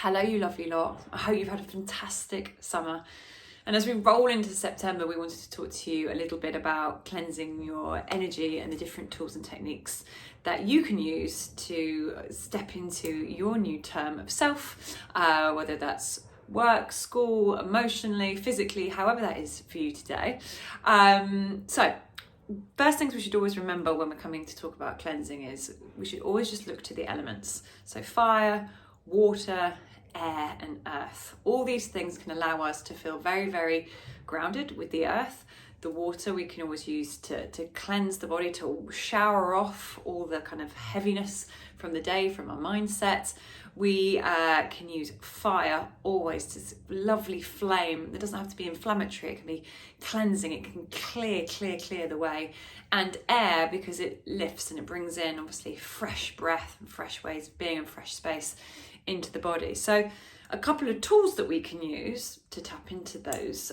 Hello, you lovely lot. I hope you've had a fantastic summer. And as we roll into September, we wanted to talk to you a little bit about cleansing your energy and the different tools and techniques that you can use to step into your new term of self, whether that's work, school, emotionally, physically, however that is for you today. So first things we should always remember when we're coming to talk about cleansing is we should always just look to the elements. So fire, water, air and earth. All these things can allow us to feel very, very grounded with the earth. The water we can always use to cleanse the body, to shower off all the kind of heaviness from the day, from our mindset. We can use fire always, this lovely flame. It doesn't have to be inflammatory, it can be cleansing, it can clear the way. And air, because it lifts and it brings in obviously fresh breath and fresh ways of being and fresh space into the body. So a couple of tools that we can use to tap into those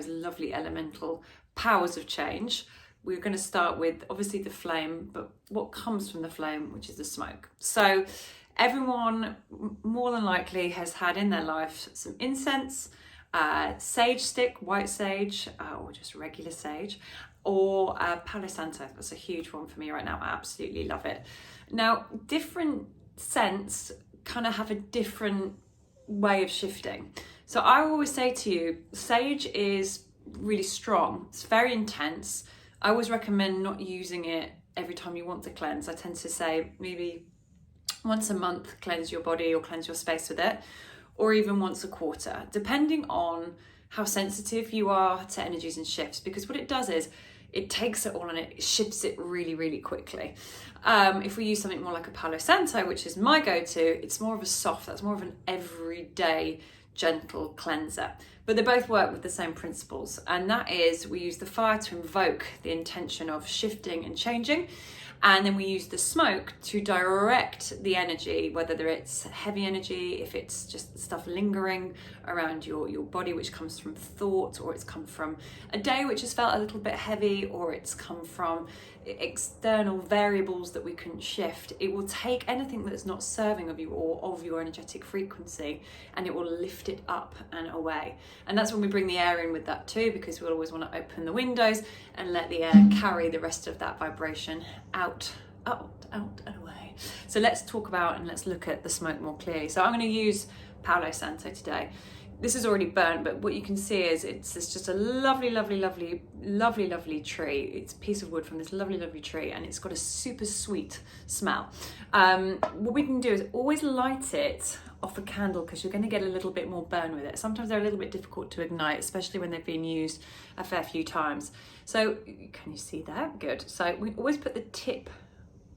lovely elemental powers of change. We're going to start with obviously the flame, but what comes from the flame, which is the smoke. So everyone more than likely has had in their life some incense, sage stick, white sage, or just regular sage, or Palo Santo. That's a huge one for me right now. I absolutely love it. Now, different scents kind of have a different way of shifting. So I always say to you, sage is really strong. It's very intense. I always recommend not using it every time you want to cleanse. I tend to say maybe once a month, cleanse your body or cleanse your space with it, or even once a quarter, depending on how sensitive you are to energies and shifts, because what it does is it takes it all and it shifts it really, really quickly. If we use something more like a Palo Santo, which is my go-to, it's more of a soft, that's more of an everyday gentle cleanser. But they both work with the same principles, and that is we use the fire to invoke the intention of shifting and changing, and then we use the smoke to direct the energy, whether it's heavy energy, if it's just stuff lingering around your body, which comes from thought, or it's come from a day which has felt a little bit heavy, or it's come from external variables that we couldn't shift. It will take anything that's not serving of you or of your energetic frequency, and it will lift it up and away. And that's when we bring the air in with that too, because we'll always want to open the windows and let the air carry the rest of that vibration out and away. So let's talk about and let's look at the smoke more clearly. So I'm going to use Palo Santo today. This is already burnt, but what you can see is it's just a lovely tree. It's a piece of wood from this lovely tree, and it's got a super sweet smell. What we can do is always light it off a candle, because you're going to get a little bit more burn with it. Sometimes they're a little bit difficult to ignite, especially when they've been used a fair few times. So can you see that? Good. So we always put the tip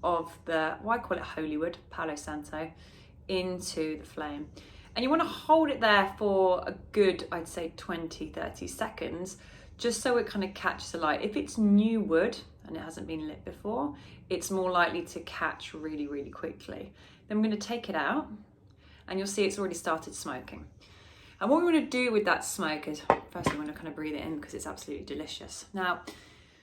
of the, I call it holy wood, Palo Santo, into the flame. And you want to hold it there for a good, I'd say 20-30 seconds, just so it kind of catches the light. If it's new wood and it hasn't been lit before, it's more likely to catch really quickly. Then I'm going to take it out, and you'll see it's already started smoking. And what we want to do with that smoke is, first we want to kind of breathe it in, because it's absolutely delicious. Now,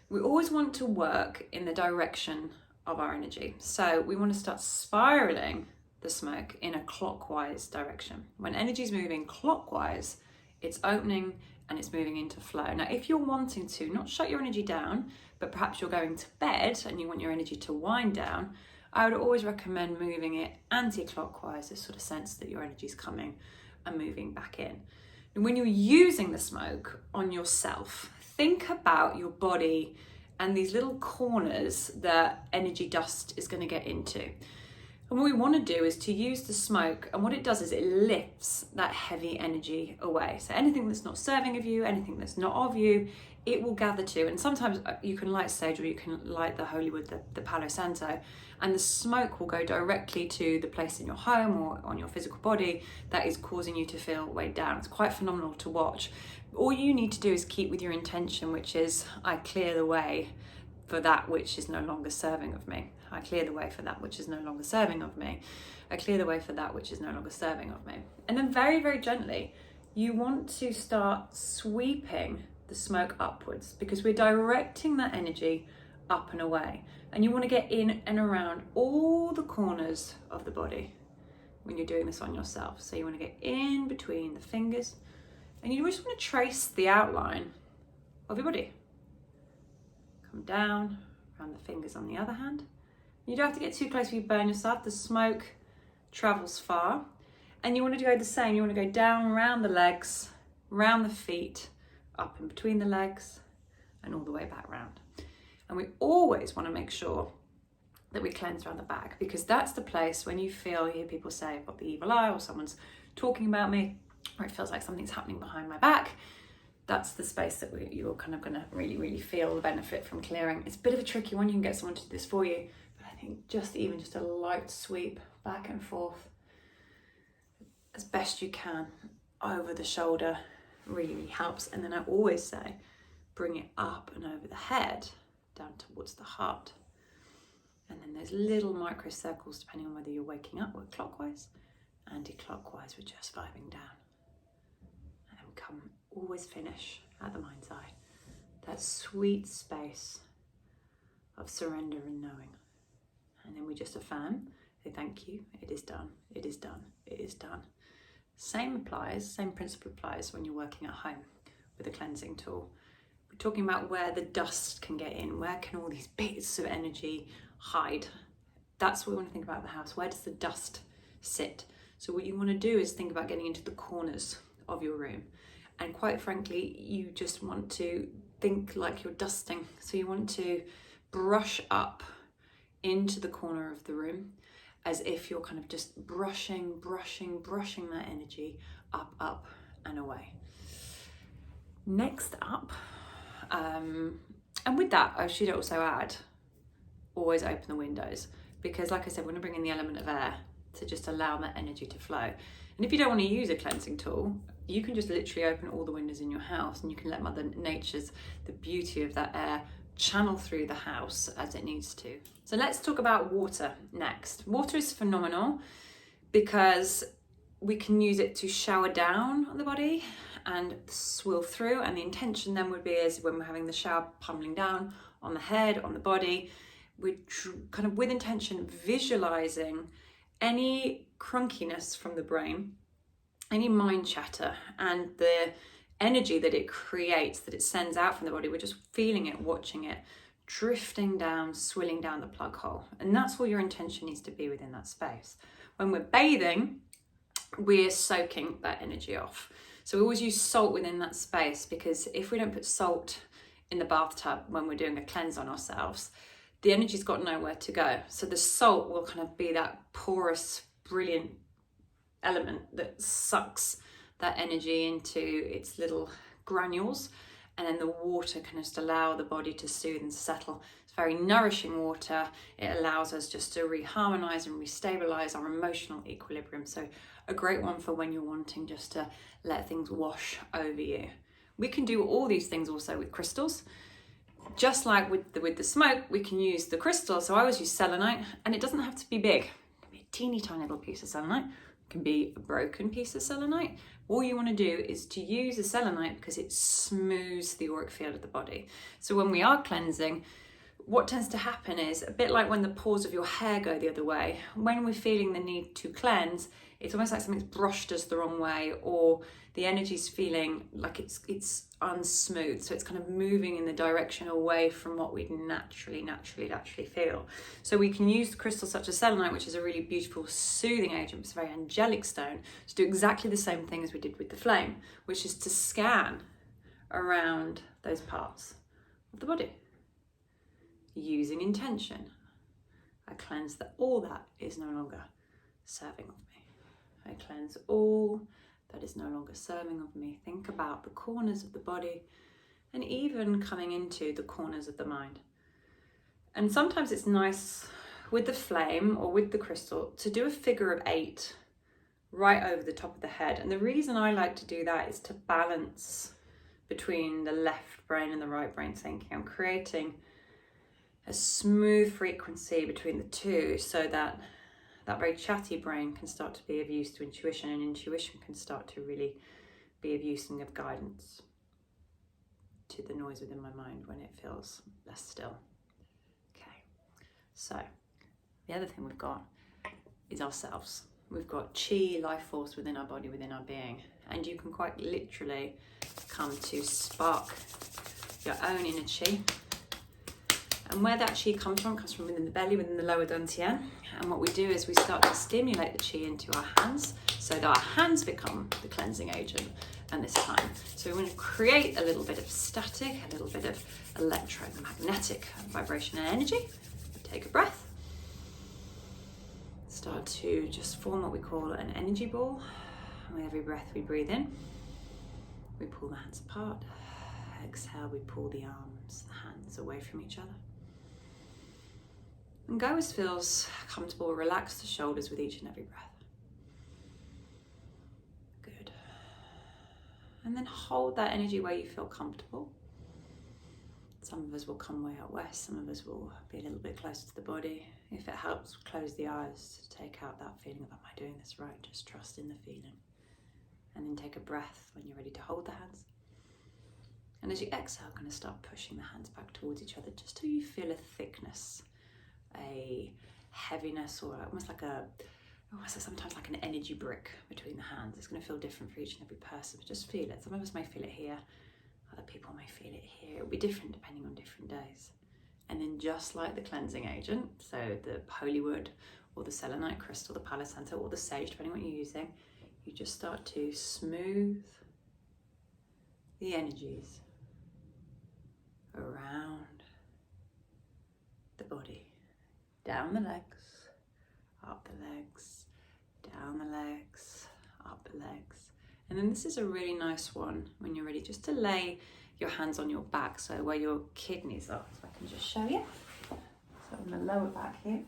we always want to work in the direction of our energy. So we want to start spiraling the smoke in a clockwise direction. When energy is moving clockwise, it's opening and it's moving into flow. Now, if you're wanting to not shut your energy down, but perhaps you're going to bed and you want your energy to wind down, I would always recommend moving it anti-clockwise, this sort of sense that your energy is coming and moving back in. And when you're using the smoke on yourself, think about your body and these little corners that energy dust is going to get into. And what we want to do is to use the smoke, and what it does is it lifts that heavy energy away. So anything that's not serving of you, anything that's not of you, it will gather to. And sometimes you can light sage, or you can light the holy wood, the Palo Santo, and the smoke will go directly to the place in your home or on your physical body that is causing you to feel weighed down. It's quite phenomenal to watch. All you need to do is keep with your intention, which is, I clear the way for that which is no longer serving of me. I clear the way for that which is no longer serving of me. I clear the way for that which is no longer serving of me. And then very gently, you want to start sweeping the smoke upwards, because we're directing that energy up and away. And you want to get in and around all the corners of the body. when you're doing this on yourself. So you want to get in between the fingers and you just want to trace the outline of your body. Come down around the fingers on the other hand. You don't have to get too close if you burn yourself. The smoke travels far. And you want to go the same. You want to go down around the legs, around the feet, up in between the legs, and all the way back round. And we always want to make sure that we cleanse around the back, because that's the place when you hear people say, I've got the evil eye, or someone's talking about me, or it feels like something's happening behind my back. That's the space that you're kind of going to really, really feel the benefit from clearing. It's a bit of a tricky one. You can get someone to do this for you, but I think just a light sweep back and forth as best you can over the shoulder really, really helps. And then I always say, bring it up and over the head, down towards the heart. And then there's little micro circles, depending on whether you're waking up, work clockwise, anti-clockwise, we're just vibing down. And then we always finish at the mind's eye. That sweet space of surrender and knowing. And then we just affirm, say thank you, it is done, it is done, it is done. Same principle applies when you're working at home with a cleansing tool. We're talking about where the dust can get in, where can all these bits of energy hide. That's what we want to think about the house. Where does the dust sit? So what you want to do is think about getting into the corners of your room. And quite frankly, you just want to think like you're dusting. So you want to brush up into the corner of the room as if you're kind of just brushing that energy up and away. Next up, and with that, I should also add, always open the windows, because like I said, we're going to bring in the element of air to just allow that energy to flow. And if you don't want to use a cleansing tool, you can just literally open all the windows in your house and you can let Mother Nature's, the beauty of that air, channel through the house as it needs to. So let's talk about water next. Water is phenomenal because we can use it to shower down on the body and swill through, and the intention then would be is when we're having the shower pummeling down on the head, on the body, we're kind of with intention visualizing any crunkiness from the brain, any mind chatter, and the energy that it creates, that it sends out from the body. We're just feeling it, watching it, drifting down, swilling down the plug hole. And that's what your intention needs to be within that space. When we're bathing, we're soaking that energy off. So we always use salt within that space, because if we don't put salt in the bathtub when we're doing a cleanse on ourselves, the energy's got nowhere to go. So the salt will kind of be that porous, brilliant element that sucks that energy into its little granules, and then the water can just allow the body to soothe and settle. It's very nourishing water. It allows us just to reharmonize and restabilize our emotional equilibrium. So a great one for when you're wanting just to let things wash over you. We can do all these things also with crystals. Just like with the smoke, we can use the crystal. So I always use selenite, and it doesn't have to be big. It can be a teeny tiny little piece of selenite. It can be a broken piece of selenite. All you want to do is to use a selenite because it smooths the auric field of the body. So when we are cleansing, what tends to happen is a bit like when the pores of your hair go the other way. When we're feeling the need to cleanse, it's almost like something's brushed us the wrong way, or the energy's feeling like it's unsmooth. So it's kind of moving in the direction away from what we'd naturally feel. So we can use crystals such as selenite, which is a really beautiful soothing agent. It's a very angelic stone, to do exactly the same thing as we did with the flame, which is to scan around those parts of the body using intention. I cleanse that all that is no longer serving of me. I cleanse all that is no longer serving of me. Think about the corners of the body, and even coming into the corners of the mind. And sometimes it's nice with the flame or with the crystal to do a figure of 8 right over the top of the head. And the reason I like to do that is to balance between the left brain and the right brain thinking. I'm creating a smooth frequency between the two, so that that very chatty brain can start to be of use to intuition, and intuition can start to really be of use and of guidance to the noise within my mind when it feels less still. Okay, so the other thing we've got is ourselves. We've got chi, life force within our body, within our being. And you can quite literally come to spark your own inner chi. And where that chi comes from within the belly, within the lower dantian. And what we do is we start to stimulate the chi into our hands so that our hands become the cleansing agent and this time. So we want to create a little bit of static, a little bit of electromagnetic vibration and energy. Take a breath. Start to just form what we call an energy ball. And with every breath we breathe in, we pull the hands apart. Exhale, we pull the arms, the hands away from each other. And go as feels comfortable. Relax the shoulders with each and every breath. Good. And then hold that energy where you feel comfortable. Some of us will come way out west. Some of us will be a little bit closer to the body. If it helps, close the eyes to take out that feeling of, am I doing this right? Just trust in the feeling. And then take a breath when you're ready to hold the hands. And as you exhale, kind of start pushing the hands back towards each other just till you feel a thickness, a heaviness, or almost like sometimes like an energy brick between the hands. It's going to feel different for each and every person, but just feel it. Some of us may feel it here, other people may feel it here. It'll be different depending on different days. And then just like the cleansing agent, so the holy wood or the selenite crystal, the Palo Santo or the sage, depending on what you're using, you just start to smooth the energies around the body. Down the legs, up the legs, down the legs, up the legs. And then this is a really nice one when you're ready just to lay your hands on your back, so where your kidneys are. So I can just show you. So on the lower back here.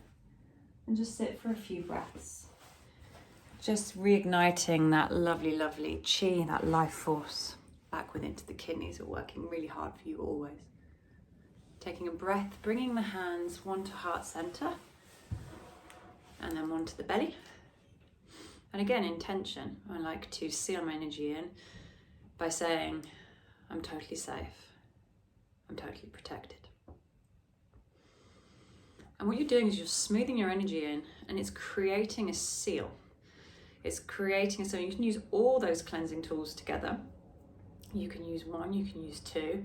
And just sit for a few breaths. Just reigniting that lovely, lovely chi, that life force back within to the kidneys are working really hard for you always. Taking a breath, bringing the hands one to heart center and then one to the belly. And again, intention. I like to seal my energy in by saying, I'm totally safe. I'm totally protected. And what you're doing is you're smoothing your energy in, and it's creating a seal. It's creating a seal. You can use all those cleansing tools together. You can use one, you can use two.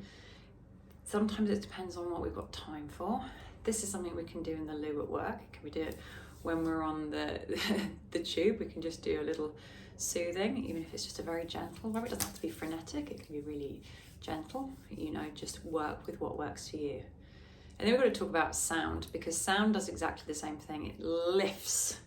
Sometimes it depends on what we've got time for. This is something we can do in the loo at work. Can we do it when we're on the tube? We can just do a little soothing, even if it's just a very gentle rub. It doesn't have to be frenetic, it can be really gentle. Just work with what works for you. And then we've got to talk about sound, because sound does exactly the same thing. It lifts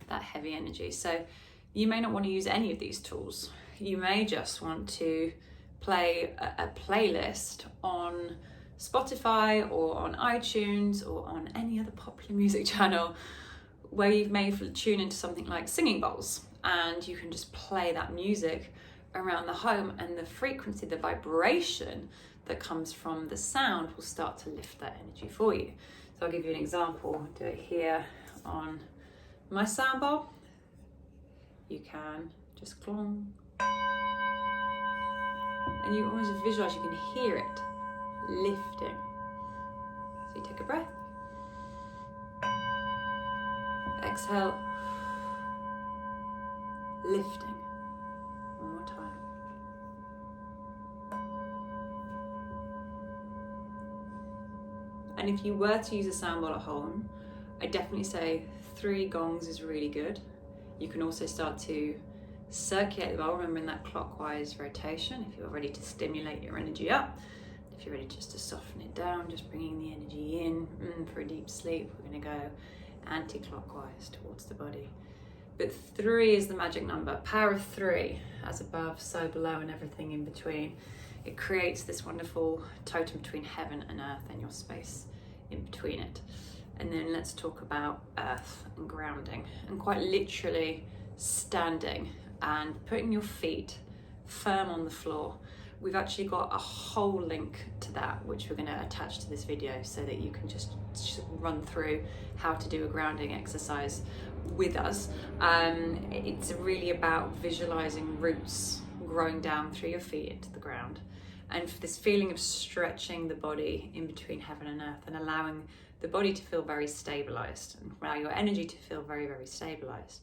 that heavy energy. So you may not want to use any of these tools. You may just want to play a playlist on Spotify or on iTunes or on any other popular music channel where you may tune into something like singing bowls, and you can just play that music around the home, and the frequency, the vibration that comes from the sound will start to lift that energy for you. So I'll give you an example. I'll do it here on my sound bowl. You can just clong. And you almost visualize, you can hear it lifting. So you take a breath. Exhale. Lifting. One more time. And if you were to use a sound bowl at home, I definitely say 3 gongs is really good. You can also start to circulate the bowl, remembering that clockwise rotation if you're ready to stimulate your energy up. If you're ready just to soften it down, just bringing the energy in for a deep sleep, we're going to go anti-clockwise towards the body. But 3 is the magic number. Power of 3, as above, so below, and everything in between. It creates this wonderful totem between heaven and earth and your space in between it. And then let's talk about earth and grounding, and quite literally standing and putting your feet firm on the floor. We've actually got a whole link to that, which we're going to attach to this video so that you can just run through how to do a grounding exercise with us. It's really about visualizing roots growing down through your feet into the ground, and for this feeling of stretching the body in between heaven and earth, and allowing the body to feel very stabilized, and allow your energy to feel very, very stabilized.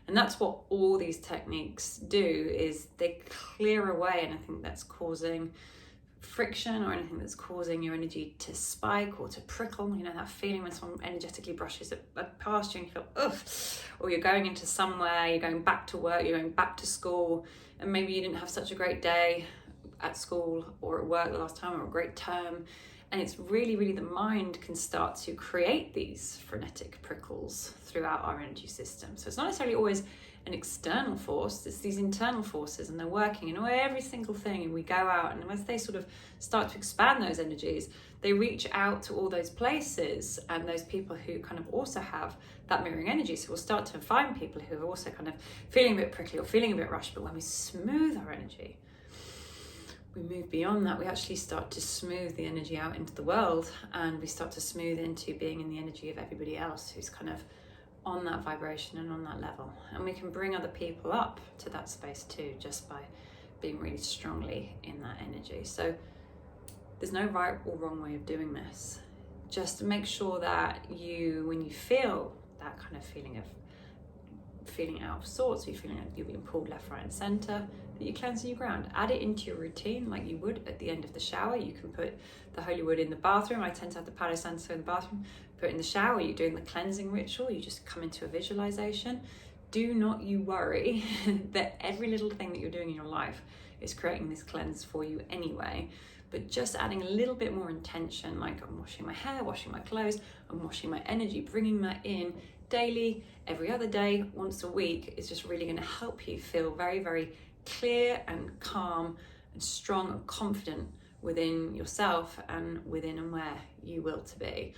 And that's what all these techniques do, is they clear away anything that's causing friction or anything that's causing your energy to spike or to prickle. You know, that feeling when someone energetically brushes it past you and you feel, ugh, or you're going into somewhere, you're going back to work, you're going back to school, and maybe you didn't have such a great day at school or at work the last time, or a great term. And it's really, really, the mind can start to create these frenetic prickles throughout our energy system. So it's not necessarily always an external force, it's these internal forces, and they're working in every single thing. And we go out, and as they sort of start to expand those energies, they reach out to all those places and those people who kind of also have that mirroring energy. So we'll start to find people who are also kind of feeling a bit prickly or feeling a bit rushed. But when we smooth our energy, we move beyond that. We actually start to smooth the energy out into the world, and we start to smooth into being in the energy of everybody else who's kind of on that vibration and on that level. And we can bring other people up to that space too, just by being really strongly in that energy. So there's no right or wrong way of doing this. Just make sure that you, when you feel that kind of feeling out of sorts, you're feeling like you're being pulled left, right and center, that you cleanse and you ground. Add it into your routine like you would at the end of the shower. You can put the holy wood in the bathroom. I tend to have the Palo Santo in the bathroom. Put it in the shower. You're doing the cleansing ritual. You just come into a visualization. Do not you worry that every little thing that you're doing in your life is creating this cleanse for you anyway. But just adding a little bit more intention, like I'm washing my hair, washing my clothes, I'm washing my energy, bringing that in daily, every other day, once a week, is just really going to help you feel very, very clear and calm and strong and confident within yourself and within and where you will to be.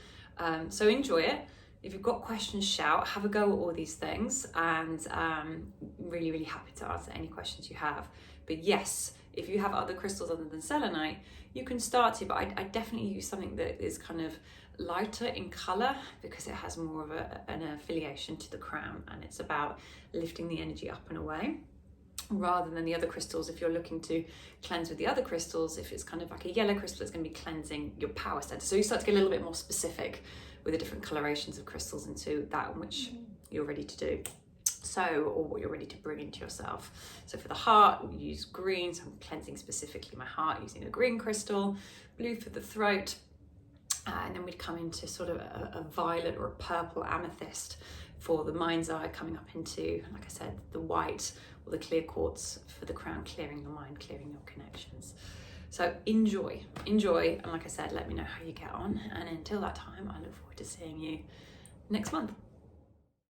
So enjoy it. If you've got questions, shout, have a go at all these things, and really, really happy to answer any questions you have. But yes, if you have other crystals other than selenite, you can start to, but I definitely use something that is kind of lighter in color, because it has more of an affiliation to the crown, and it's about lifting the energy up and away, rather than the other crystals. If you're looking to cleanse with the other crystals, if it's kind of like a yellow crystal, it's going to be cleansing your power center. So you start to get a little bit more specific with the different colorations of crystals into that in which you're ready to do. So, or what you're ready to bring into yourself. So for the heart, we use green, so I'm cleansing specifically my heart using a green crystal. Blue for the throat, and then we'd come into sort of a violet or a purple amethyst for the mind's eye, coming up into, like I said, the white or the clear quartz for the crown, clearing your mind, clearing your connections. So enjoy, and like I said, let me know how you get on. And until that time, I look forward to seeing you next month.